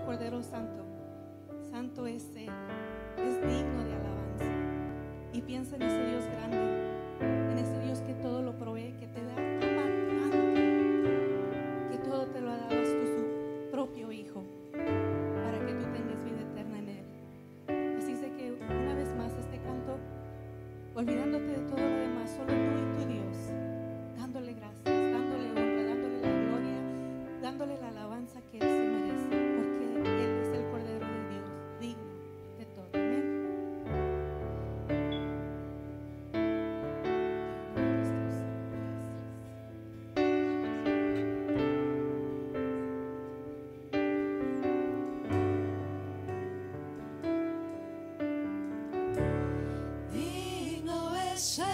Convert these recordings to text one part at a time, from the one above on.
Cordero Santo. Santo es Él, es digno de alabanza. Y piensa en ese Dios grande, en ese Dios que todo lo provee, que te da tanto, que todo te lo ha dado hasta su propio Hijo, para que tú tengas vida eterna en Él. Así es de que una vez más este canto, olvidándote de todo lo demás, solo tú y tu Dios, dándole gracias, dándole honra, dándole la gloria, dándole la alabanza que Él se merece, porque Él es el Cordero de Dios, digno de todo. Amén. Digno es el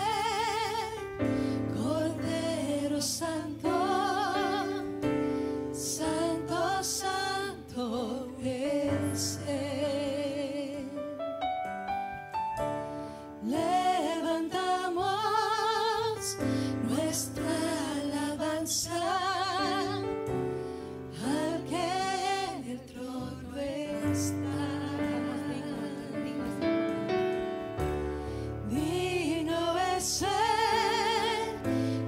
Cordero Santo, Santo, Santo es Él. Levantamos nuestra alabanza al que en el trono está. Digno es el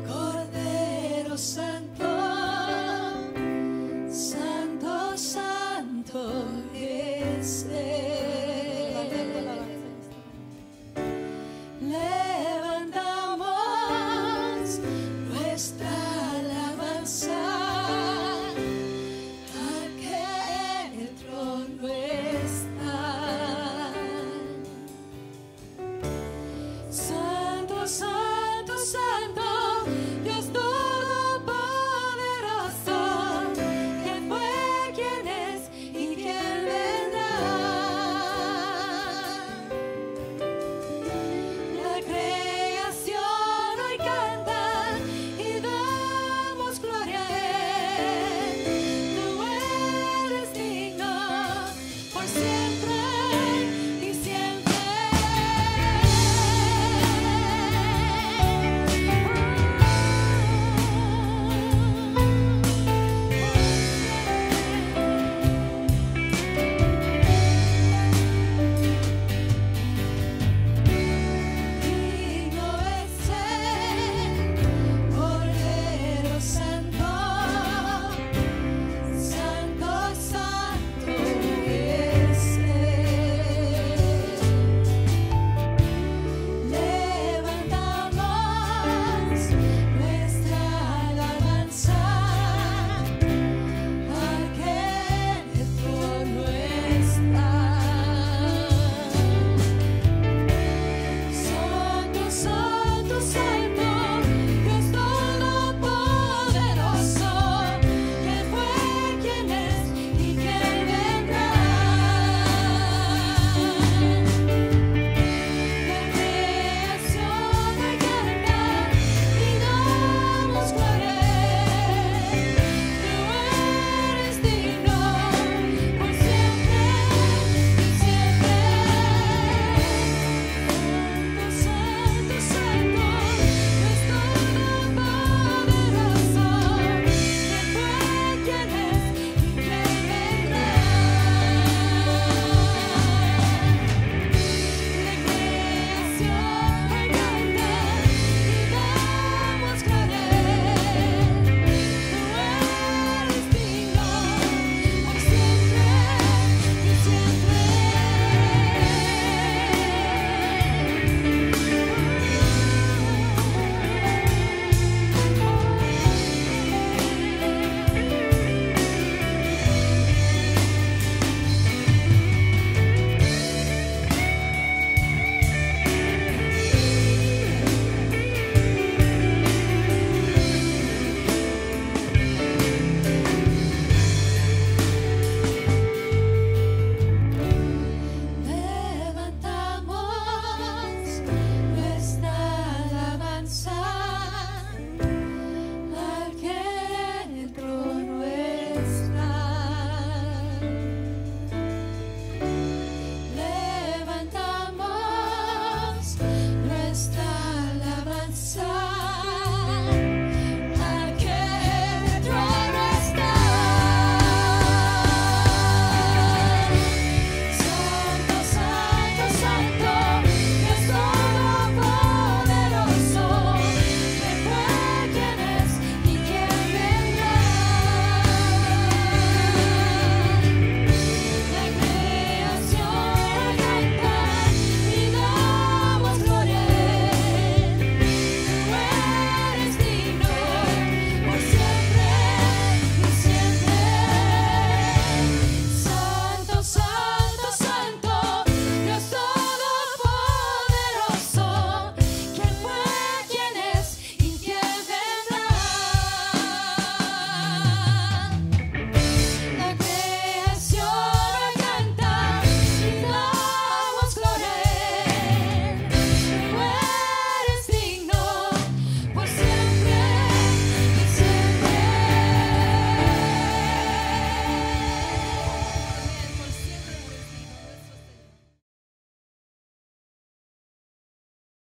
Cordero Santo, Santo, Santo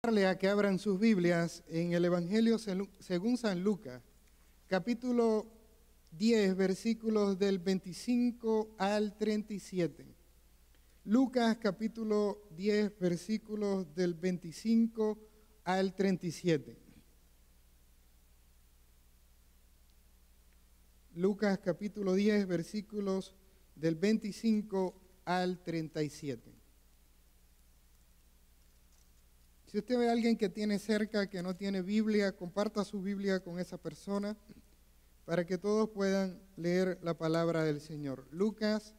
A que abran sus Biblias en el Evangelio según San Lucas, capítulo 10, versículos del 25 al 37. Lucas, capítulo 10, versículos del 25 al 37. Lucas, capítulo 10, versículos del 25 al 37. Si usted ve a alguien que tiene cerca, que no tiene Biblia, comparta su Biblia con esa persona para que todos puedan leer la palabra del Señor. Lucas,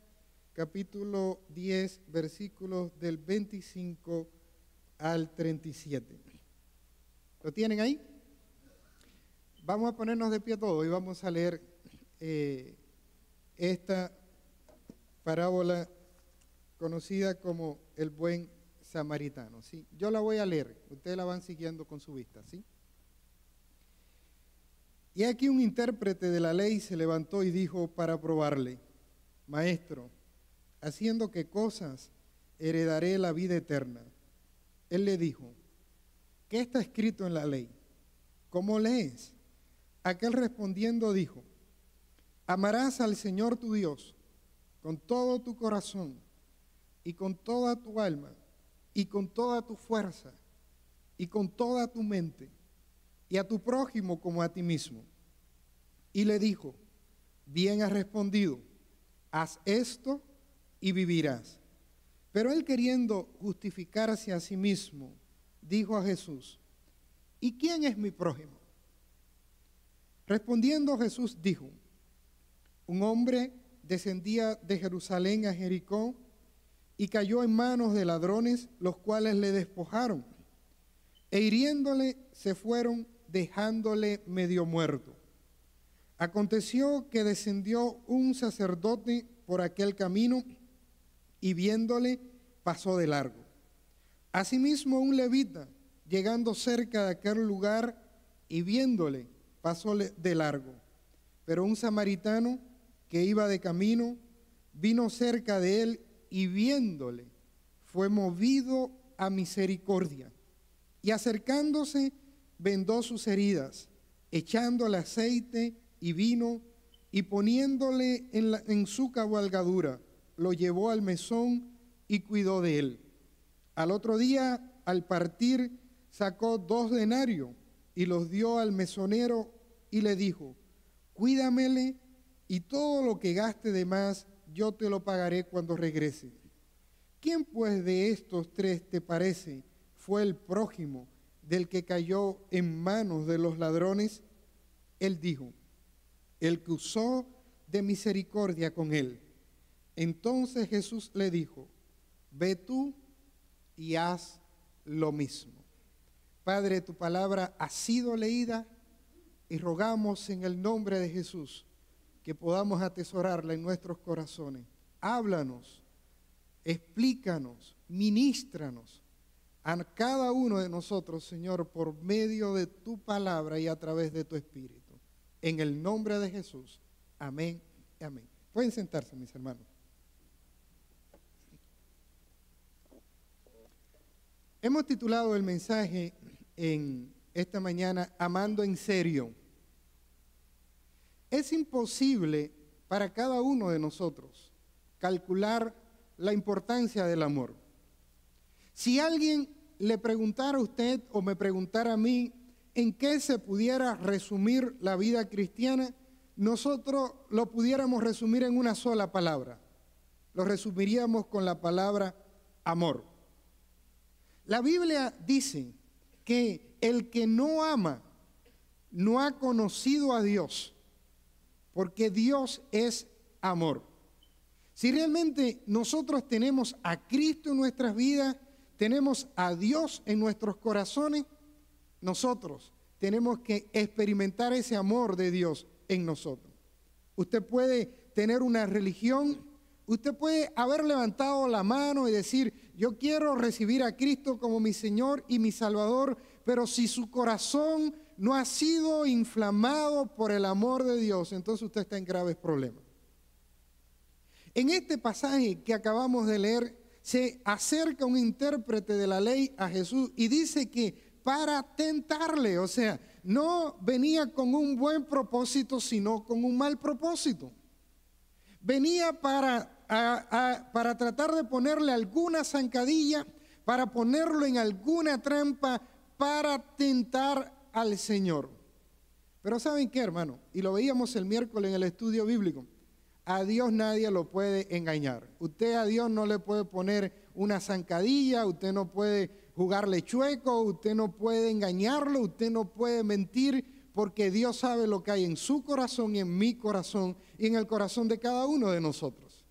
capítulo 10, versículos del 25 al 37. ¿Lo tienen ahí? Vamos a ponernos de pie todos y vamos a leer esta parábola conocida como el buen samaritano, ¿sí? Yo la voy a leer, ustedes la van siguiendo con su vista, ¿sí? Y aquí un intérprete de la ley se levantó y dijo para probarle: Maestro, ¿haciendo qué cosas heredaré la vida eterna? Él le dijo: ¿qué está escrito en la ley? ¿Cómo lees? Aquel respondiendo dijo: amarás al Señor tu Dios con todo tu corazón y con toda tu alma y con toda tu fuerza y con toda tu mente, y a tu prójimo como a ti mismo. Y le dijo: bien has respondido, haz esto y vivirás. Pero él, queriendo justificarse a sí mismo, dijo a Jesús: ¿y quién es mi prójimo? Respondiendo Jesús dijo: un hombre descendía de Jerusalén a Jericó y cayó en manos de ladrones, los cuales le despojaron, e hiriéndole se fueron, dejándole medio muerto. Aconteció que descendió un sacerdote por aquel camino y viéndole pasó de largo. Asimismo un levita, llegando cerca de aquel lugar y viéndole, pasó de largo. Pero un samaritano que iba de camino vino cerca de él y viéndole fue movido a misericordia, y acercándose vendó sus heridas, echándole aceite y vino, y poniéndole en su cabalgadura, lo llevó al mesón y cuidó de él. Al otro día, al partir, sacó 2 denarios y los dio al mesonero y le dijo: cuídamele, y todo lo que gaste de más yo te lo pagaré cuando regrese. ¿Quién pues de estos 3 te parece fue el prójimo del que cayó en manos de los ladrones? Él dijo: el que usó de misericordia con él. Entonces Jesús le dijo: ve tú y haz lo mismo. Padre, tu palabra ha sido leída y rogamos en el nombre de Jesús que podamos atesorarla en nuestros corazones. Háblanos, explícanos, ministranos a cada uno de nosotros, Señor, por medio de tu palabra y a través de tu Espíritu. En el nombre de Jesús. Amén y amén. Pueden sentarse, mis hermanos. Hemos titulado el mensaje en esta mañana: Amando en serio. Es imposible para cada uno de nosotros calcular la importancia del amor. Si alguien le preguntara a usted o me preguntara a mí en qué se pudiera resumir la vida cristiana, nosotros lo pudiéramos resumir en una sola palabra. Lo resumiríamos con la palabra amor. La Biblia dice que el que no ama no ha conocido a Dios, porque Dios es amor. Si realmente nosotros tenemos a Cristo en nuestras vidas, tenemos a Dios en nuestros corazones, nosotros tenemos que experimentar ese amor de Dios en nosotros. Usted puede tener una religión, usted puede haber levantado la mano y decir: yo quiero recibir a Cristo como mi Señor y mi Salvador, pero si su corazón no ha sido inflamado por el amor de Dios, entonces usted está en graves problemas. En este pasaje que acabamos de leer, se acerca un intérprete de la ley a Jesús y dice que para tentarle, o sea, no venía con un buen propósito, sino con un mal propósito. Venía para tratar de ponerle alguna zancadilla, para ponerlo en alguna trampa, para tentar al Señor. Pero ¿saben qué, hermano? Y lo veíamos el miércoles en el estudio bíblico. A Dios nadie lo puede engañar. Usted a Dios no le puede poner una zancadilla, usted no puede jugarle chueco, usted no puede engañarlo, usted no puede mentir, porque Dios sabe lo que hay en su corazón y en mi corazón y en el corazón de cada uno de nosotros.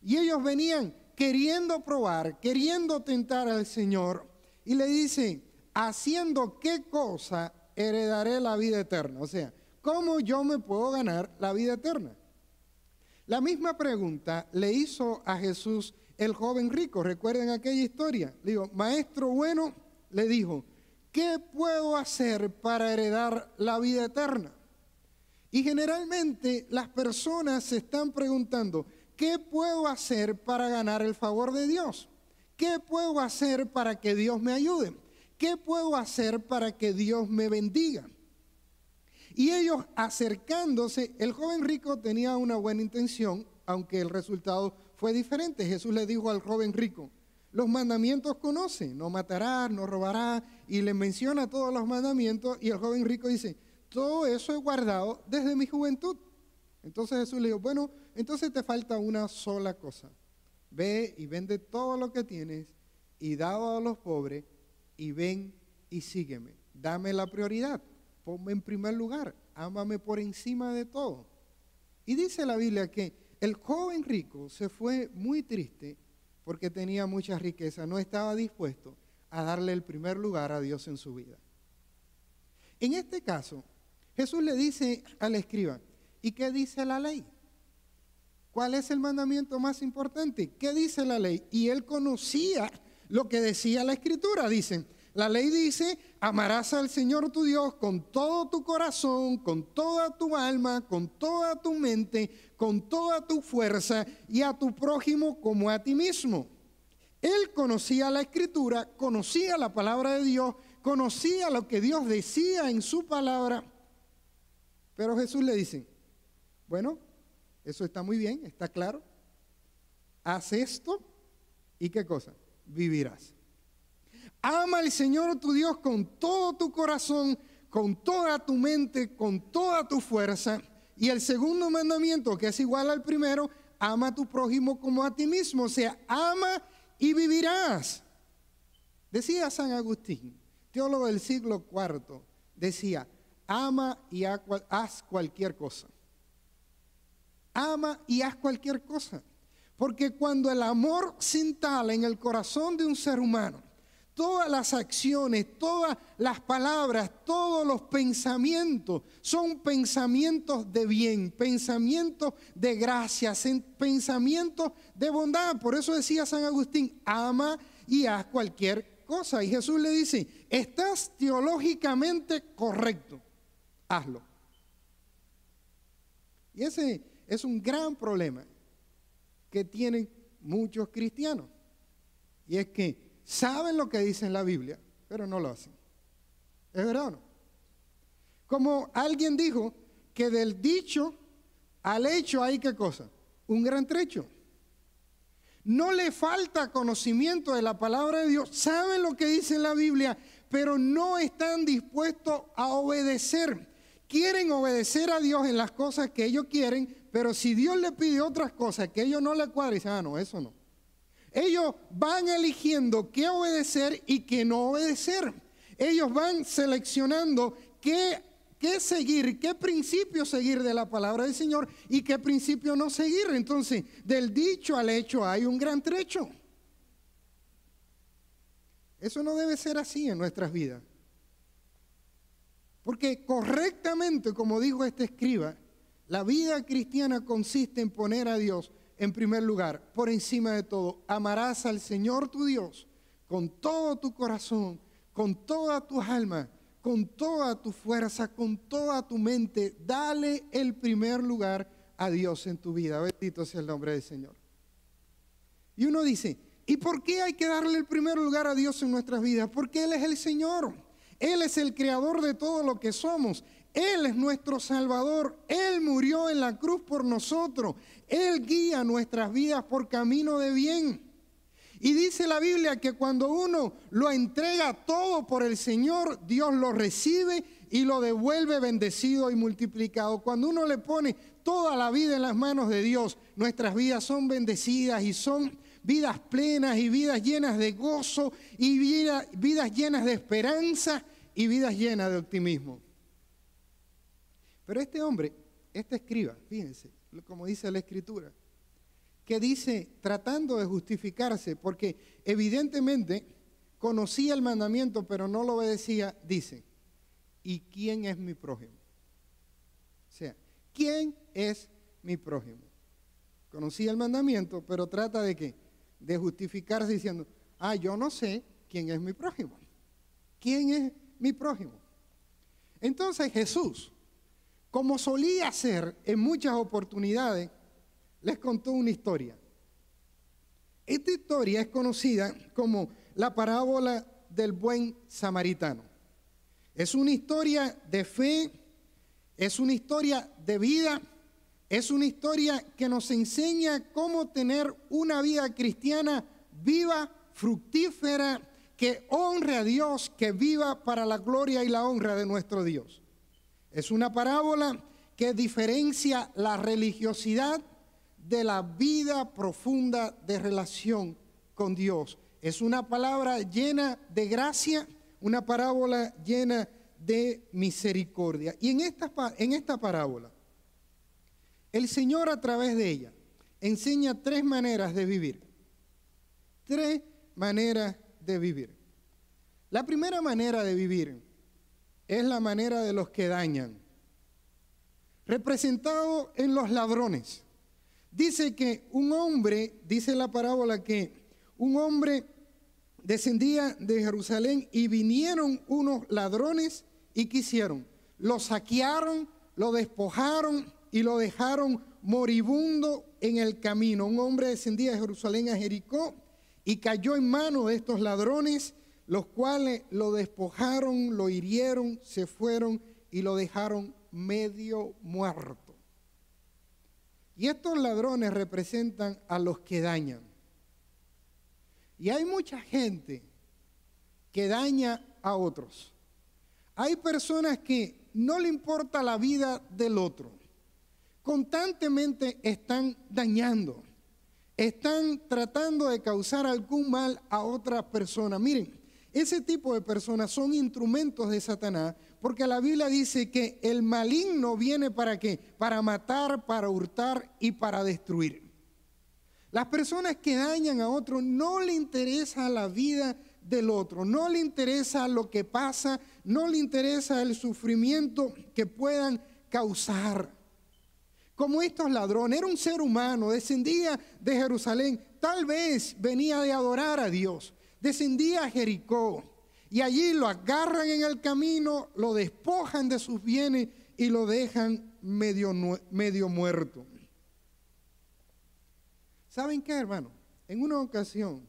Y ellos venían queriendo probar, queriendo tentar al Señor, y le dicen, ¿haciendo qué cosa heredaré la vida eterna? O sea, ¿cómo yo me puedo ganar la vida eterna? La misma pregunta le hizo a Jesús el joven rico. ¿Recuerden aquella historia? Le digo, maestro bueno, le dijo, ¿qué puedo hacer para heredar la vida eterna? Y generalmente las personas se están preguntando, ¿qué puedo hacer para ganar el favor de Dios? ¿Qué puedo hacer para que Dios me ayude? ¿Qué puedo hacer para que Dios me bendiga? Y ellos acercándose, el joven rico tenía una buena intención, aunque el resultado fue diferente. Jesús le dijo al joven rico, los mandamientos conoce, no matarás, no robarás, y le menciona todos los mandamientos, y el joven rico dice, todo eso he guardado desde mi juventud. Entonces Jesús le dijo, bueno, entonces te falta una sola cosa. Ve y vende todo lo que tienes y dalo a los pobres y ven y sígueme. Dame la prioridad. Ponme en primer lugar, ámame por encima de todo. Y dice la Biblia que el joven rico se fue muy triste porque tenía mucha riqueza, no estaba dispuesto a darle el primer lugar a Dios en su vida. En este caso, Jesús le dice al escriba, ¿y qué dice la ley? ¿Cuál es el mandamiento más importante? ¿Qué dice la ley? Y él conocía lo que decía la Escritura, dicen. La ley dice, amarás al Señor tu Dios con todo tu corazón, con toda tu alma, con toda tu mente, con toda tu fuerza y a tu prójimo como a ti mismo. Él conocía la Escritura, conocía la palabra de Dios, conocía lo que Dios decía en su palabra. Pero Jesús le dice, bueno, eso está muy bien, está claro. Haz esto y ¿qué cosa? Vivirás. Ama al Señor tu Dios con todo tu corazón, con toda tu mente, con toda tu fuerza. Y el segundo mandamiento, que es igual al primero, ama a tu prójimo como a ti mismo. O sea, ama y vivirás. Decía San Agustín, teólogo del siglo IV, decía, ama y haz cualquier cosa. Ama y haz cualquier cosa. Porque cuando el amor se instala en el corazón de un ser humano, todas las acciones, todas las palabras, todos los pensamientos son pensamientos de bien, pensamientos de gracia, pensamientos de bondad. Por eso decía San Agustín, ama y haz cualquier cosa. Y Jesús le dice, estás teológicamente correcto, hazlo. Y ese es un gran problema que tienen muchos cristianos. Y es que saben lo que dice en la Biblia, pero no lo hacen. ¿Es verdad o no? Como alguien dijo que del dicho al hecho hay ¿qué cosa? Un gran trecho. No le falta conocimiento de la palabra de Dios, saben lo que dice en la Biblia, pero no están dispuestos a obedecer. Quieren obedecer a Dios en las cosas que ellos quieren, pero si Dios le pide otras cosas que ellos no le cuadran, dicen, no, eso no. Ellos van eligiendo qué obedecer y qué no obedecer. Ellos van seleccionando qué seguir, qué principio seguir de la palabra del Señor y qué principio no seguir. Entonces, del dicho al hecho hay un gran trecho. Eso no debe ser así en nuestras vidas. Porque correctamente, como dijo este escriba, la vida cristiana consiste en poner a Dios en primer lugar, por encima de todo. Amarás al Señor tu Dios con todo tu corazón, con toda tu alma, con toda tu fuerza, con toda tu mente. Dale el primer lugar a Dios en tu vida. Bendito sea el nombre del Señor. Y uno dice, ¿Y por qué hay que darle el primer lugar a Dios en nuestras vidas? Porque Él es el Señor. Él es el creador de todo lo que somos. Él es nuestro Salvador. Él murió en la cruz por nosotros. Él guía nuestras vidas por camino de bien. Y dice la Biblia que cuando uno lo entrega todo por el Señor, Dios lo recibe y lo devuelve bendecido y multiplicado. Cuando uno le pone toda la vida en las manos de Dios, nuestras vidas son bendecidas y son vidas plenas y vidas llenas de gozo y vidas llenas de esperanza y vidas llenas de optimismo. Pero este hombre, este escriba, fíjense, como dice la Escritura, que dice, tratando de justificarse, porque evidentemente conocía el mandamiento, pero no lo obedecía, dice, ¿y quién es mi prójimo? O sea, ¿quién es mi prójimo? Conocía el mandamiento, pero trata de ¿qué? De justificarse diciendo, yo no sé quién es mi prójimo. ¿Quién es mi prójimo? Entonces Jesús, como solía hacer en muchas oportunidades, les contó una historia. Esta historia es conocida como la parábola del buen samaritano. Es una historia de fe, es una historia de vida, es una historia que nos enseña cómo tener una vida cristiana viva, fructífera, que honre a Dios, que viva para la gloria y la honra de nuestro Dios. Es una parábola que diferencia la religiosidad de la vida profunda de relación con Dios. Es una palabra llena de gracia, una parábola llena de misericordia. Y en esta parábola, el Señor a través de ella enseña 3 maneras de vivir. 3 maneras de vivir. La primera manera de vivir es la manera de los que dañan, representado en los ladrones. Dice que un hombre, dice la parábola que un hombre descendía de Jerusalén y vinieron unos ladrones y ¿qué hicieron? Lo saquearon, lo despojaron y lo dejaron moribundo en el camino. Un hombre descendía de Jerusalén a Jericó y cayó en manos de estos ladrones, los cuales lo despojaron, lo hirieron, se fueron y lo dejaron medio muerto. Y estos ladrones representan a los que dañan. Y hay mucha gente que daña a otros. Hay personas que no le importa la vida del otro. Constantemente están dañando. Están tratando de causar algún mal a otra persona. Miren, ese tipo de personas son instrumentos de Satanás, porque la Biblia dice que el maligno viene ¿para qué? Para matar, para hurtar y para destruir. Las personas que dañan a otro no le interesa la vida del otro, no le interesa lo que pasa, no le interesa el sufrimiento que puedan causar. Como estos ladrones, era un ser humano, descendía de Jerusalén, tal vez venía de adorar a Dios, descendía a Jericó y allí lo agarran en el camino, lo despojan de sus bienes y lo dejan medio muerto. ¿Saben qué, hermano? En una ocasión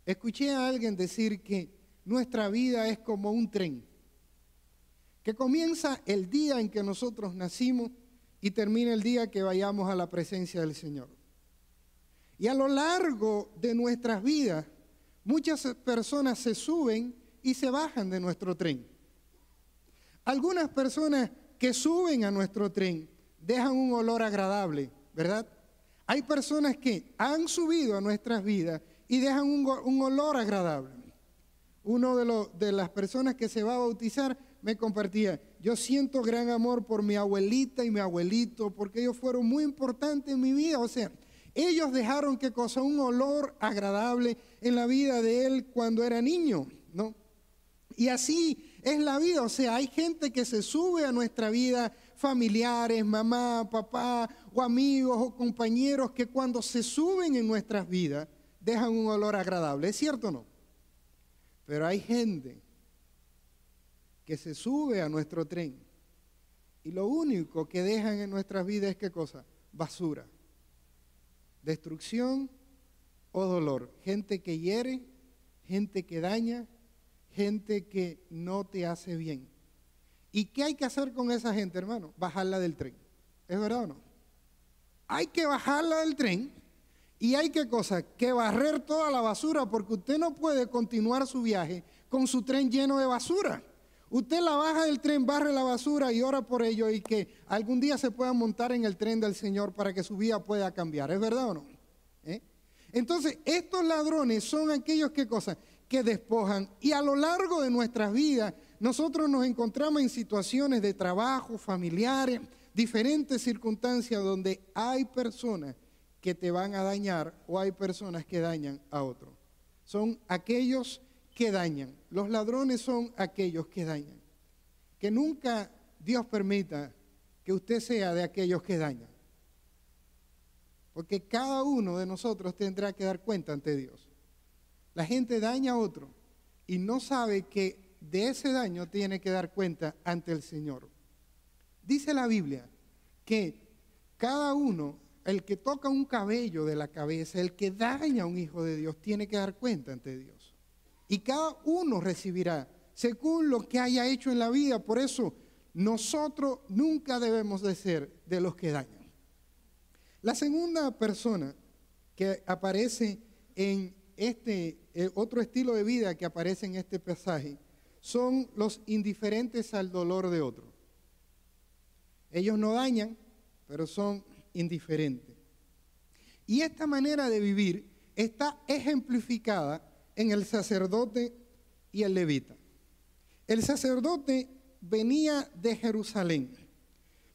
escuché a alguien decir que nuestra vida es como un tren, que comienza el día en que nosotros nacimos y termina el día que vayamos a la presencia del Señor. Y a lo largo de nuestras vidas, muchas personas se suben y se bajan de nuestro tren. Algunas personas que suben a nuestro tren dejan un olor agradable, ¿verdad? Hay personas que han subido a nuestras vidas y dejan un olor agradable. Uno de las personas que se va a bautizar me compartía, yo siento gran amor por mi abuelita y mi abuelito, porque ellos fueron muy importantes en mi vida. O sea, ellos dejaron ¿qué cosa? Un olor agradable en la vida de él cuando era niño, ¿no? Y así es la vida. O sea, hay gente que se sube a nuestra vida, familiares, mamá, papá, o amigos o compañeros que cuando se suben en nuestras vidas dejan un olor agradable. ¿Es cierto o no? Pero hay gente que se sube a nuestro tren y lo único que dejan en nuestras vidas es ¿qué cosa? Basura, destrucción, o dolor. Gente que hiere, gente que daña, gente que no te hace bien. ¿Y qué hay que hacer con esa gente, hermano? Bajarla del tren. ¿Es verdad o no? Hay que bajarla del tren y hay que barrer toda la basura, porque usted no puede continuar su viaje con su tren lleno de basura. Usted la baja del tren, barre la basura y ora por ello y que algún día se pueda montar en el tren del Señor para que su vida pueda cambiar. ¿Es verdad o no? Entonces, estos ladrones son aquellos que despojan, y a lo largo de nuestras vidas nosotros nos encontramos en situaciones de trabajo, familiares, diferentes circunstancias donde hay personas que te van a dañar o hay personas que dañan a otros. Son aquellos que dañan. Los ladrones son aquellos que dañan. Que nunca Dios permita que usted sea de aquellos que dañan. Porque cada uno de nosotros tendrá que dar cuenta ante Dios. La gente daña a otro y no sabe que de ese daño tiene que dar cuenta ante el Señor. Dice la Biblia que cada uno, el que toca un cabello de la cabeza, el que daña a un hijo de Dios, tiene que dar cuenta ante Dios. Y cada uno recibirá según lo que haya hecho en la vida. Por eso nosotros nunca debemos de ser de los que dañan. La segunda persona que aparece en otro estilo de vida que aparece en este pasaje son los indiferentes al dolor de otro. Ellos no dañan, pero son indiferentes. Y esta manera de vivir está ejemplificada en el sacerdote y el levita. El sacerdote venía de Jerusalén.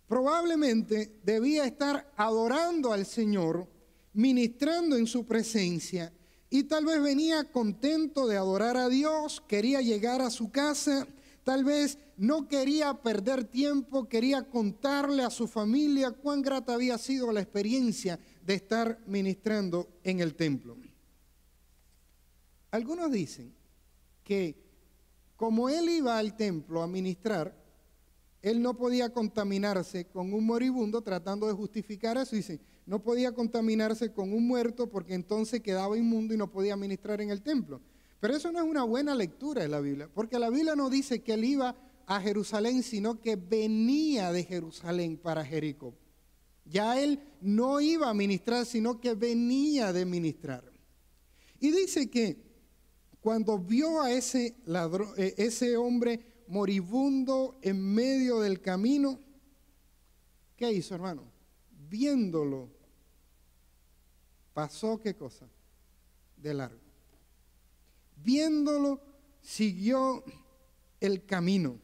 Probablemente debía estar adorando al Señor, ministrando en su presencia, y tal vez venía contento de adorar a Dios, quería llegar a su casa, tal vez no quería perder tiempo, quería contarle a su familia cuán grata había sido la experiencia de estar ministrando en el templo. Algunos dicen que como él iba al templo a ministrar, él no podía contaminarse con un moribundo, tratando de justificar eso. Dice, no podía contaminarse con un muerto porque entonces quedaba inmundo y no podía ministrar en el templo. Pero eso no es una buena lectura de la Biblia, porque la Biblia no dice que él iba a Jerusalén, sino que venía de Jerusalén para Jericó. Ya él no iba a ministrar, sino que venía de ministrar. Y dice que cuando vio a ese ladrón, ese hombre moribundo en medio del camino, ¿qué hizo, hermano? Viéndolo, pasó, ¿qué cosa? De largo. Viéndolo, siguió el camino.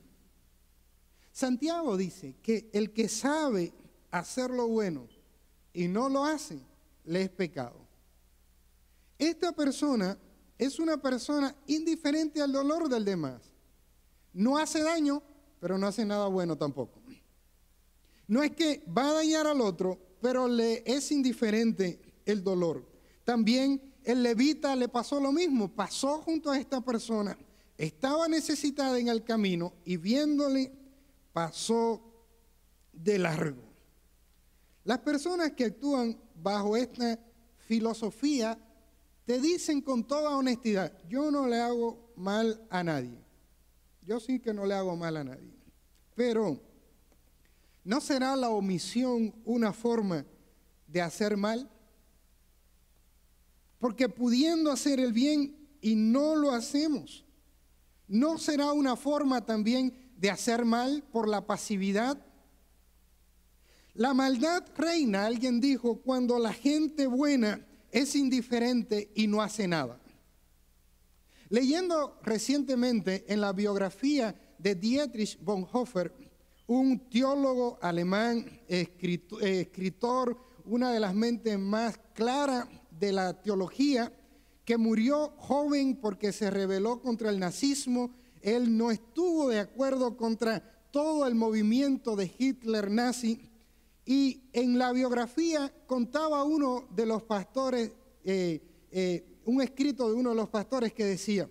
Santiago dice que el que sabe hacer lo bueno y no lo hace, le es pecado. Esta persona es una persona indiferente al dolor del demás. No hace daño, pero no hace nada bueno tampoco. No es que va a dañar al otro, pero le es indiferente el dolor. También el levita le pasó lo mismo, pasó junto a esta persona, estaba necesitada en el camino y viéndole pasó de largo. Las personas que actúan bajo esta filosofía te dicen con toda honestidad, yo no le hago mal a nadie. Yo sí que no le hago mal a nadie. Pero, ¿no será la omisión una forma de hacer mal? Porque pudiendo hacer el bien y no lo hacemos, ¿no será una forma también de hacer mal por la pasividad? La maldad reina, alguien dijo, cuando la gente buena es indiferente y no hace nada. Leyendo recientemente en la biografía de Dietrich Bonhoeffer, un teólogo alemán, escritor, una de las mentes más claras de la teología, que murió joven porque se rebeló contra el nazismo. Él no estuvo de acuerdo contra todo el movimiento de Hitler nazi. Y en la biografía contaba uno de los pastores, un escrito de uno de los pastores que decía,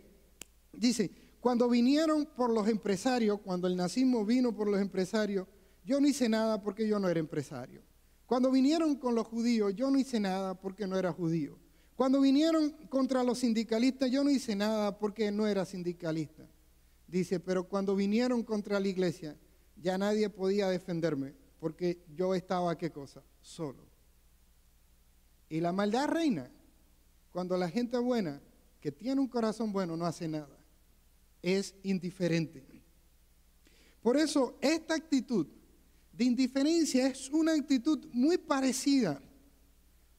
dice, cuando vinieron por los empresarios, cuando el nazismo vino por los empresarios, yo no hice nada porque yo no era empresario. Cuando vinieron con los judíos, yo no hice nada porque no era judío. Cuando vinieron contra los sindicalistas, yo no hice nada porque no era sindicalista. Dice, pero cuando vinieron contra la iglesia, ya nadie podía defenderme, porque yo estaba, ¿qué cosa? Solo. Y la maldad reina cuando la gente buena, que tiene un corazón bueno, no hace nada. Es indiferente. Por eso, esta actitud de indiferencia es una actitud muy parecida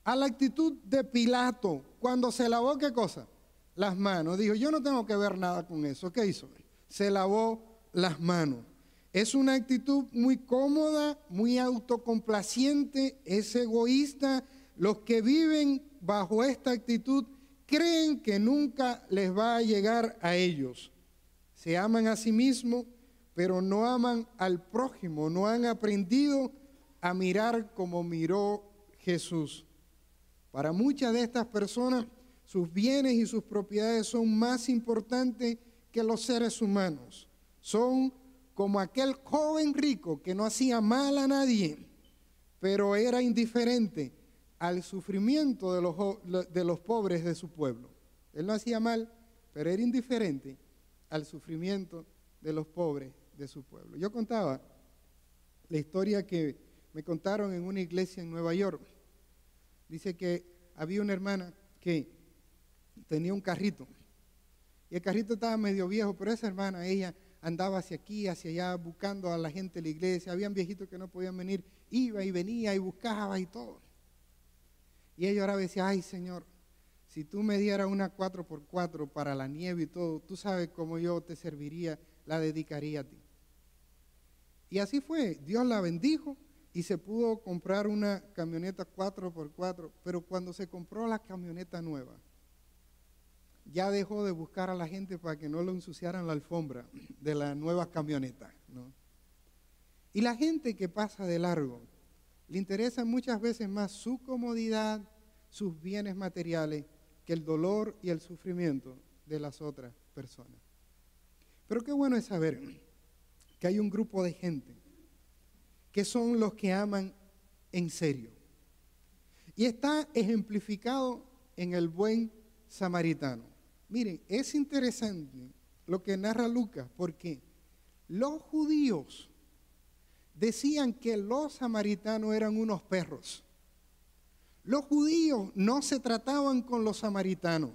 a la actitud de Pilato cuando se lavó, ¿qué cosa? Las manos. Dijo, yo no tengo que ver nada con eso. ¿Qué hizo? Se lavó las manos. Es una actitud muy cómoda, muy autocomplaciente, es egoísta. Los que viven bajo esta actitud creen que nunca les va a llegar a ellos. Se aman a sí mismos, pero no aman al prójimo, no han aprendido a mirar como miró Jesús. Para muchas de estas personas, sus bienes y sus propiedades son más importantes que los seres humanos. Son como aquel joven rico que no hacía mal a nadie, pero era indiferente al sufrimiento de los pobres de su pueblo. Él no hacía mal, pero era indiferente al sufrimiento de los pobres de su pueblo. Yo contaba la historia que me contaron en una iglesia en Nueva York. Dice que había una hermana que tenía un carrito, y el carrito estaba medio viejo, pero esa hermana, ella andaba hacia aquí, hacia allá, buscando a la gente de la iglesia. Habían viejitos que no podían venir, iba y venía y buscaba y todo. Y ella oraba y decía, ay Señor, si tú me dieras una 4x4 para la nieve y todo, tú sabes cómo yo te serviría, la dedicaría a ti. Y así fue, Dios la bendijo y se pudo comprar una camioneta 4x4, pero cuando se compró la camioneta nueva, ya dejó de buscar a la gente para que no lo ensuciaran la alfombra de la nueva camioneta, ¿no? Y la gente que pasa de largo, le interesa muchas veces más su comodidad, sus bienes materiales, que el dolor y el sufrimiento de las otras personas. Pero qué bueno es saber que hay un grupo de gente que son los que aman en serio. Y está ejemplificado en el buen samaritano. Miren, es interesante lo que narra Lucas, porque los judíos decían que los samaritanos eran unos perros. Los judíos no se trataban con los samaritanos.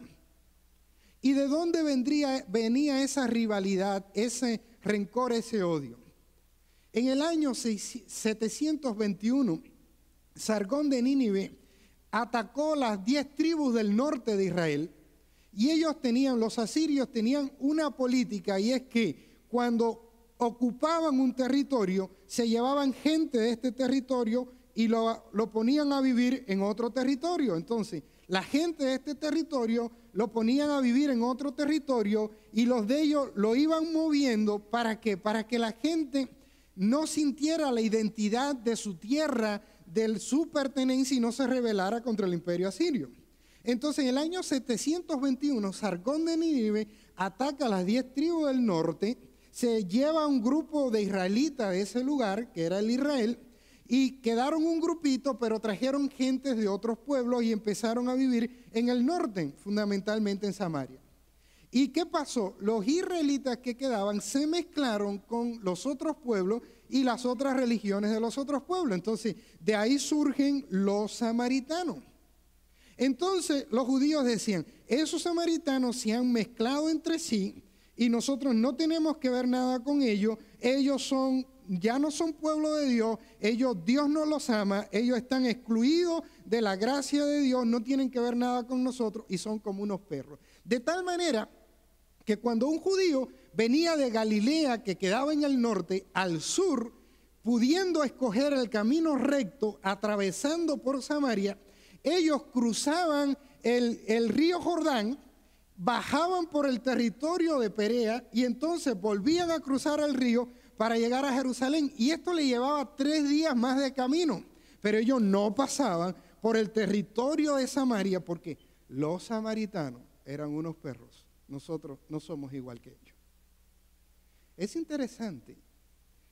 ¿Y de dónde venía esa rivalidad, ese rencor, ese odio? En el año 721, Sargón de Nínive atacó las 10 tribus del norte de Israel, y los asirios tenían una política, y es que cuando ocupaban un territorio, se llevaban gente de este territorio y lo ponían a vivir en otro territorio. Entonces, la gente de este territorio lo ponían a vivir en otro territorio, y los de ellos lo iban moviendo. ¿Para qué? Para que la gente no sintiera la identidad de su tierra, de su pertenencia, y no se rebelara contra el imperio asirio. Entonces, en el año 721, Sargón de Nínive ataca a las 10 tribus del norte, se lleva un grupo de israelitas de ese lugar, que era el Israel, y quedaron un grupito, pero trajeron gentes de otros pueblos y empezaron a vivir en el norte, fundamentalmente en Samaria. ¿Y qué pasó? Los israelitas que quedaban se mezclaron con los otros pueblos y las otras religiones de los otros pueblos. Entonces, de ahí surgen los samaritanos. Entonces, los judíos decían, esos samaritanos se han mezclado entre sí y nosotros no tenemos que ver nada con ellos. Ellos ya no son pueblo de Dios, Dios no los ama, ellos están excluidos de la gracia de Dios, no tienen que ver nada con nosotros y son como unos perros. De tal manera que cuando un judío venía de Galilea, que quedaba en el norte, al sur, pudiendo escoger el camino recto, atravesando por Samaria, ellos cruzaban el río Jordán, bajaban por el territorio de Perea y entonces volvían a cruzar el río para llegar a Jerusalén. Y esto le llevaba 3 días más de camino, pero ellos no pasaban por el territorio de Samaria porque los samaritanos eran unos perros. Nosotros no somos igual que ellos. Es interesante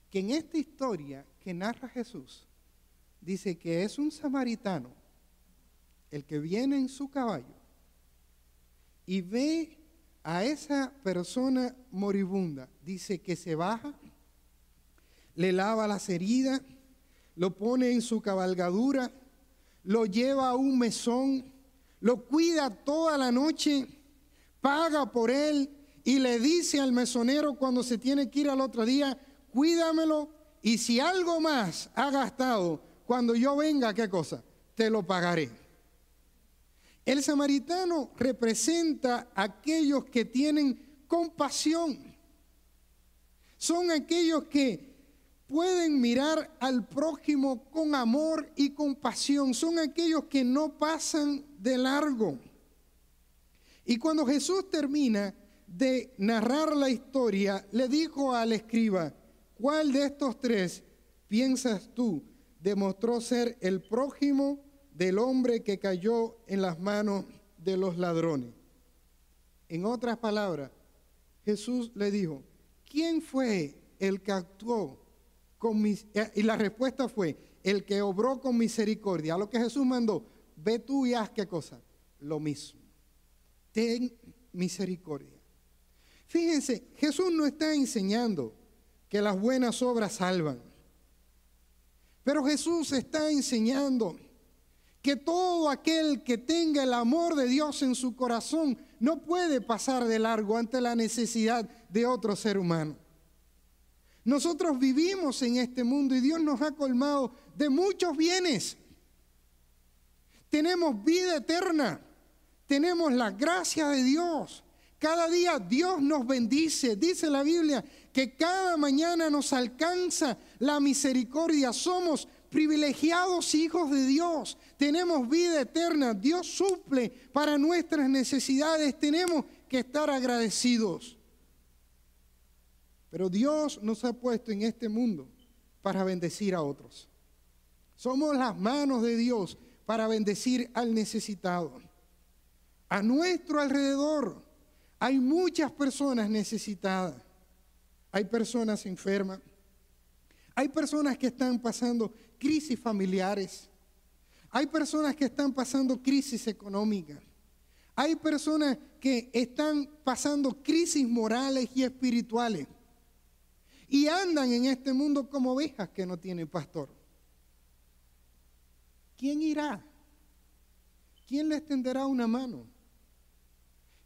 que en esta historia que narra Jesús, dice que es un samaritano el que viene en su caballo y ve a esa persona moribunda. Dice que se baja, le lava las heridas, lo pone en su cabalgadura, lo lleva a un mesón, lo cuida toda la noche, paga por él y le dice al mesonero cuando se tiene que ir al otro día: cuídamelo, y si algo más ha gastado, cuando yo venga, ¿qué cosa? Te lo pagaré. El samaritano representa a aquellos que tienen compasión. Son aquellos que pueden mirar al prójimo con amor y compasión. Son aquellos que no pasan de largo. Y cuando Jesús termina de narrar la historia, le dijo al escriba: ¿cuál de estos tres piensas tú demostró ser el prójimo del hombre que cayó en las manos de los ladrones? En otras palabras, Jesús le dijo: ¿quién fue el que actuó con y la respuesta fue: el que obró con misericordia. A lo que Jesús mandó: ve tú y haz ¿qué cosa? Lo mismo. Ten misericordia. Fíjense, Jesús no está enseñando que las buenas obras salvan, pero Jesús está enseñando que todo aquel que tenga el amor de Dios en su corazón no puede pasar de largo ante la necesidad de otro ser humano. Nosotros vivimos en este mundo y Dios nos ha colmado de muchos bienes. Tenemos vida eterna, tenemos la gracia de Dios. Cada día Dios nos bendice. Dice la Biblia que cada mañana nos alcanza la misericordia. Somos privilegiados hijos de Dios. Tenemos vida eterna. Dios suple para nuestras necesidades. Tenemos que estar agradecidos. Pero Dios nos ha puesto en este mundo para bendecir a otros. Somos las manos de Dios para bendecir al necesitado. A nuestro alrededor hay muchas personas necesitadas. Hay personas enfermas. Hay personas que están pasando crisis familiares. Hay personas que están pasando crisis económicas. Hay personas que están pasando crisis morales y espirituales. Y andan en este mundo como ovejas que no tienen pastor. ¿Quién irá? ¿Quién le extenderá una mano?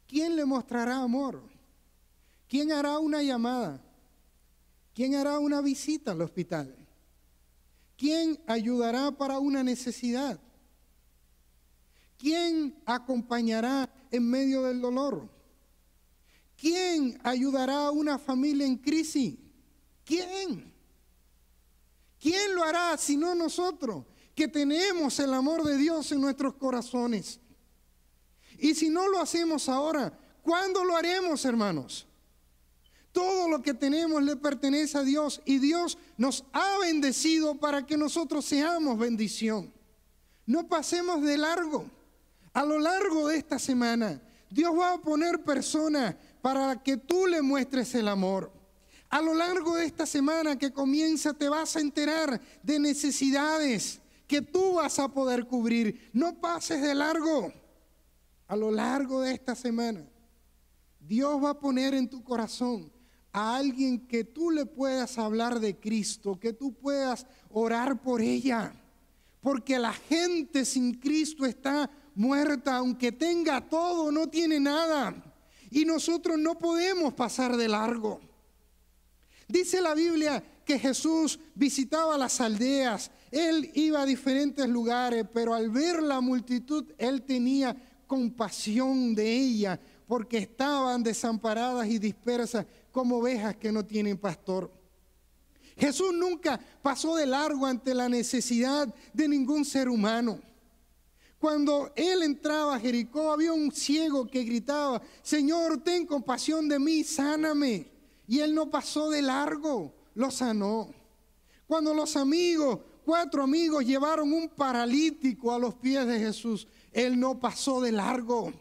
¿Quién le mostrará amor? ¿Quién hará una llamada? ¿Quién hará una visita al hospital? ¿Quién ayudará para una necesidad? ¿Quién acompañará en medio del dolor? ¿Quién ayudará a una familia en crisis? ¿Quién? ¿Quién lo hará si no nosotros, que tenemos el amor de Dios en nuestros corazones? Y si no lo hacemos ahora, ¿cuándo lo haremos, hermanos? Todo lo que tenemos le pertenece a Dios y Dios nos ha bendecido para que nosotros seamos bendición. No pasemos de largo. A lo largo de esta semana, Dios va a poner personas para que tú le muestres el amor. A lo largo de esta semana que comienza, te vas a enterar de necesidades que tú vas a poder cubrir. No pases de largo. A lo largo de esta semana, Dios va a poner en tu corazón a alguien que tú le puedas hablar de Cristo, que tú puedas orar por ella. Porque la gente sin Cristo está muerta, aunque tenga todo, no tiene nada. Y nosotros no podemos pasar de largo. Dice la Biblia que Jesús visitaba las aldeas, Él iba a diferentes lugares, pero al ver la multitud, Él tenía compasión de ella, porque estaban desamparadas y dispersas como ovejas que no tienen pastor. Jesús nunca pasó de largo ante la necesidad de ningún ser humano. Cuando Él entraba a Jericó, había un ciego que gritaba: Señor, ten compasión de mí, sáname. Y Él no pasó de largo, lo sanó. Cuando los amigos, 4 amigos, llevaron un paralítico a los pies de Jesús, Él no pasó de largo,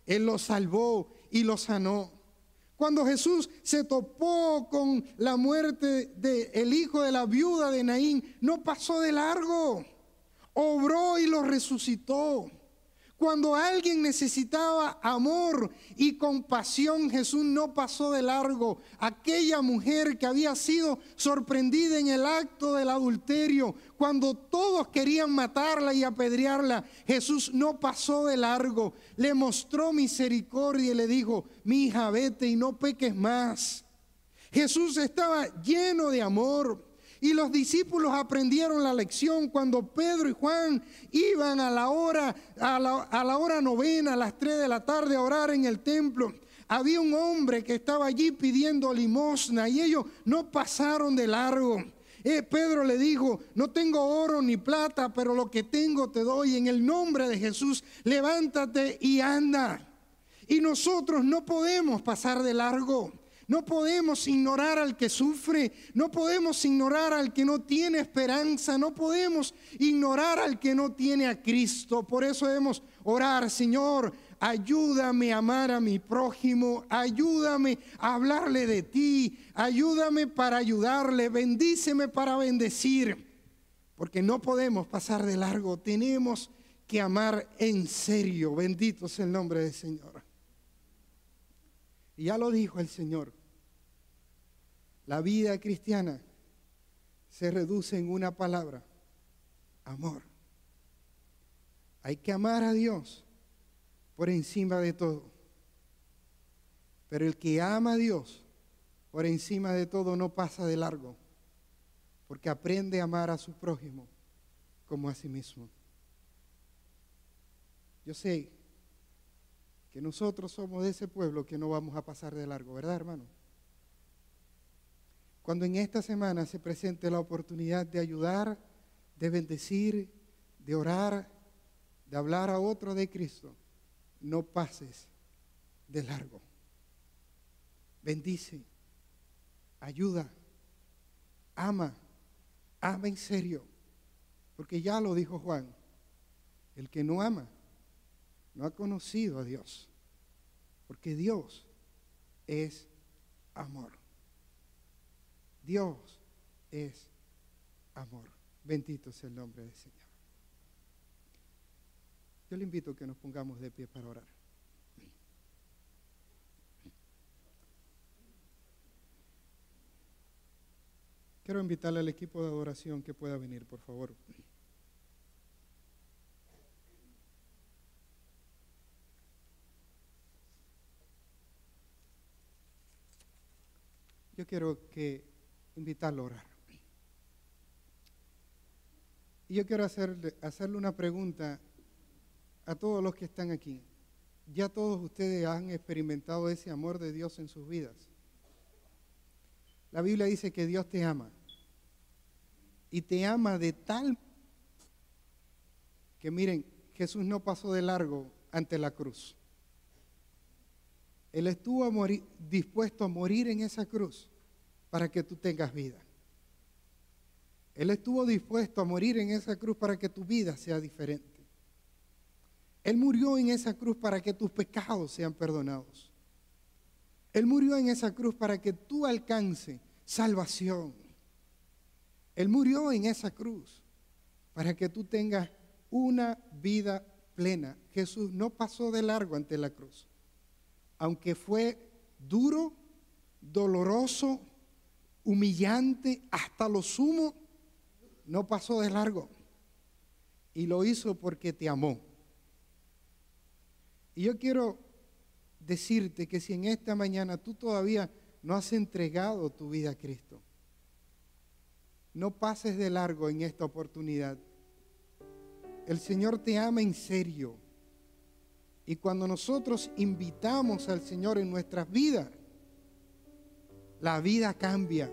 Él lo salvó y lo sanó. Cuando Jesús se topó con la muerte del hijo de la viuda de Naín, no pasó de largo, obró y lo resucitó. Cuando alguien necesitaba amor y compasión, Jesús no pasó de largo. Aquella mujer que había sido sorprendida en el acto del adulterio, cuando todos querían matarla y apedrearla, Jesús no pasó de largo. Le mostró misericordia y le dijo: mi hija, vete y no peques más. Jesús estaba lleno de amor. Y los discípulos aprendieron la lección cuando Pedro y Juan iban a la hora novena, a las 3 de la tarde, a orar en el templo. Había un hombre que estaba allí pidiendo limosna y ellos no pasaron de largo. Pedro le dijo: no tengo oro ni plata, pero lo que tengo te doy. En el nombre de Jesús, levántate y anda. Y nosotros no podemos pasar de largo. No podemos ignorar al que sufre, no podemos ignorar al que no tiene esperanza, no podemos ignorar al que no tiene a Cristo. Por eso debemos orar: Señor, ayúdame a amar a mi prójimo, ayúdame a hablarle de ti, ayúdame para ayudarle, bendíceme para bendecir. Porque no podemos pasar de largo, tenemos que amar en serio. Bendito sea el nombre del Señor. Y ya lo dijo el Señor: la vida cristiana se reduce en una palabra: amor. Hay que amar a Dios por encima de todo. Pero el que ama a Dios por encima de todo no pasa de largo, porque aprende a amar a su prójimo como a sí mismo. Yo sé que nosotros somos de ese pueblo que no vamos a pasar de largo, ¿verdad, hermano? Cuando en esta semana se presente la oportunidad de ayudar, de bendecir, de orar, de hablar a otro de Cristo, no pases de largo. Bendice, ayuda, ama en serio, porque ya lo dijo Juan: el que no ama no ha conocido a Dios, porque Dios es amor. Dios es amor. Bendito sea el nombre del Señor. Yo le invito a que nos pongamos de pie para orar. Quiero invitarle al equipo de adoración que pueda venir, por favor. Yo quiero invitarlo a orar. Y yo quiero hacerle una pregunta a todos los que están aquí. Ya todos ustedes han experimentado ese amor de Dios en sus vidas. La Biblia dice que Dios te ama. Y te ama de tal que, miren, Jesús no pasó de largo ante la cruz. Él estuvo dispuesto a morir en esa cruz para que tú tengas vida. Él estuvo dispuesto a morir en esa cruz para que tu vida sea diferente. Él murió en esa cruz para que tus pecados sean perdonados. Él murió en esa cruz para que tú alcances salvación. Él murió en esa cruz para que tú tengas una vida plena. Jesús no pasó de largo ante la cruz. Aunque fue duro, doloroso, humillante, hasta lo sumo, no pasó de largo. Y lo hizo porque te amó. Y yo quiero decirte que si en esta mañana tú todavía no has entregado tu vida a Cristo, no pases de largo en esta oportunidad. El Señor te ama en serio. Y cuando nosotros invitamos al Señor en nuestras vidas, la vida cambia.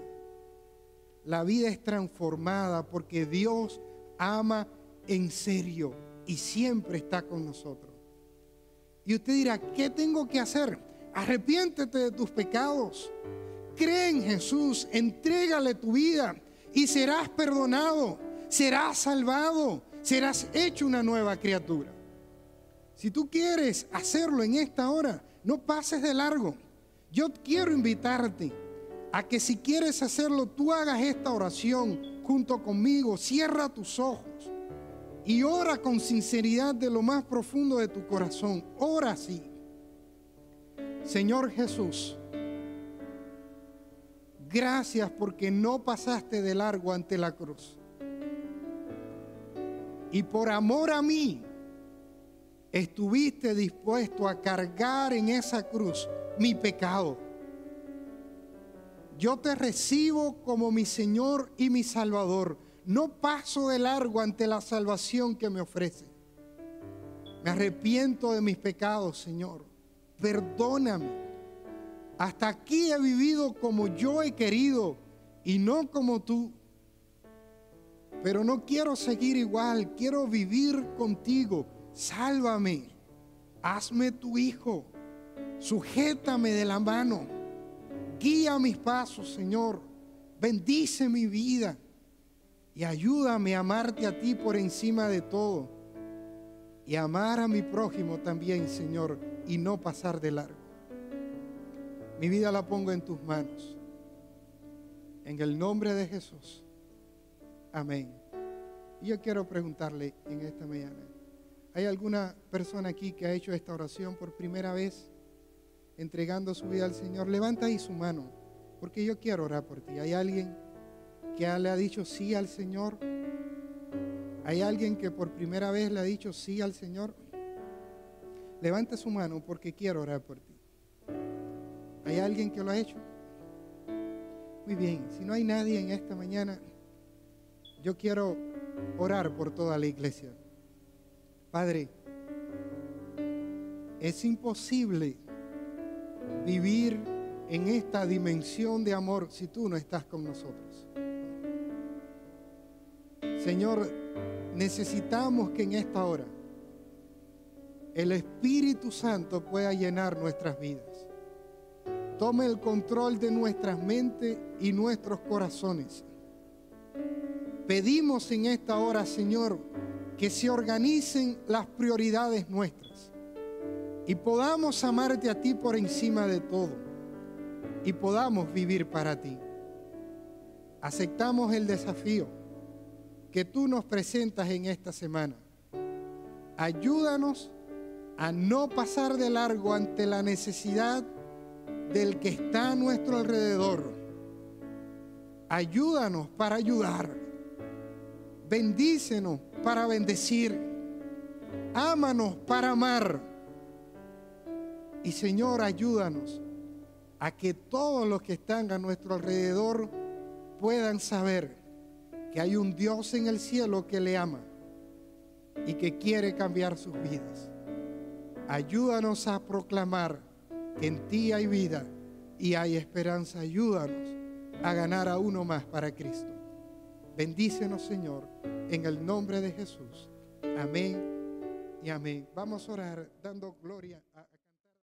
La vida es transformada porque Dios ama en serio y siempre está con nosotros. Y usted dirá: ¿qué tengo que hacer? Arrepiéntete de tus pecados. Cree en Jesús, entrégale tu vida y serás perdonado, serás salvado, serás hecho una nueva criatura. Si tú quieres hacerlo en esta hora, no pases de largo. Yo quiero invitarte a que si quieres hacerlo, tú hagas esta oración junto conmigo. Cierra tus ojos y ora con sinceridad de lo más profundo de tu corazón. Ora así: Señor Jesús, gracias porque no pasaste de largo ante la cruz. Y por amor a mí, estuviste dispuesto a cargar en esa cruz mi pecado. Yo te recibo como mi Señor y mi Salvador. No paso de largo ante la salvación que me ofrece. Me arrepiento de mis pecados, Señor. Perdóname. Hasta aquí he vivido como yo he querido y no como tú. Pero no quiero seguir igual, quiero vivir contigo. Sálvame, hazme tu hijo, sujétame de la mano, guía mis pasos, Señor, bendice mi vida y ayúdame a amarte a ti por encima de todo y amar a mi prójimo también, Señor, y no pasar de largo. Mi vida la pongo en tus manos, en el nombre de Jesús. Amén. Y yo quiero preguntarle en esta mañana: ¿hay alguna persona aquí que ha hecho esta oración por primera vez, entregando su vida al Señor? Levanta ahí su mano, porque yo quiero orar por ti. ¿Hay alguien que le ha dicho sí al Señor? ¿Hay alguien que por primera vez le ha dicho sí al Señor? Levanta su mano porque quiero orar por ti. ¿Hay alguien que lo ha hecho? Muy bien, si no hay nadie en esta mañana, yo quiero orar por toda la iglesia. Padre, es imposible vivir en esta dimensión de amor si tú no estás con nosotros. Señor, necesitamos que en esta hora el Espíritu Santo pueda llenar nuestras vidas. Tome el control de nuestras mentes y nuestros corazones. Pedimos en esta hora, Señor, que se organicen las prioridades nuestras y podamos amarte a ti por encima de todo y podamos vivir para ti. Aceptamos el desafío que tú nos presentas en esta semana. Ayúdanos a no pasar de largo ante la necesidad del que está a nuestro alrededor. Ayúdanos para ayudar. Bendícenos para bendecir. Ámanos para amar. Y Señor, ayúdanos a que todos los que están a nuestro alrededor puedan saber que hay un Dios en el cielo que le ama y que quiere cambiar sus vidas. Ayúdanos a proclamar que en ti hay vida y hay esperanza. Ayúdanos a ganar a uno más para Cristo. Bendícenos, Señor, en el nombre de Jesús. Amén y amén. Vamos a orar dando gloria a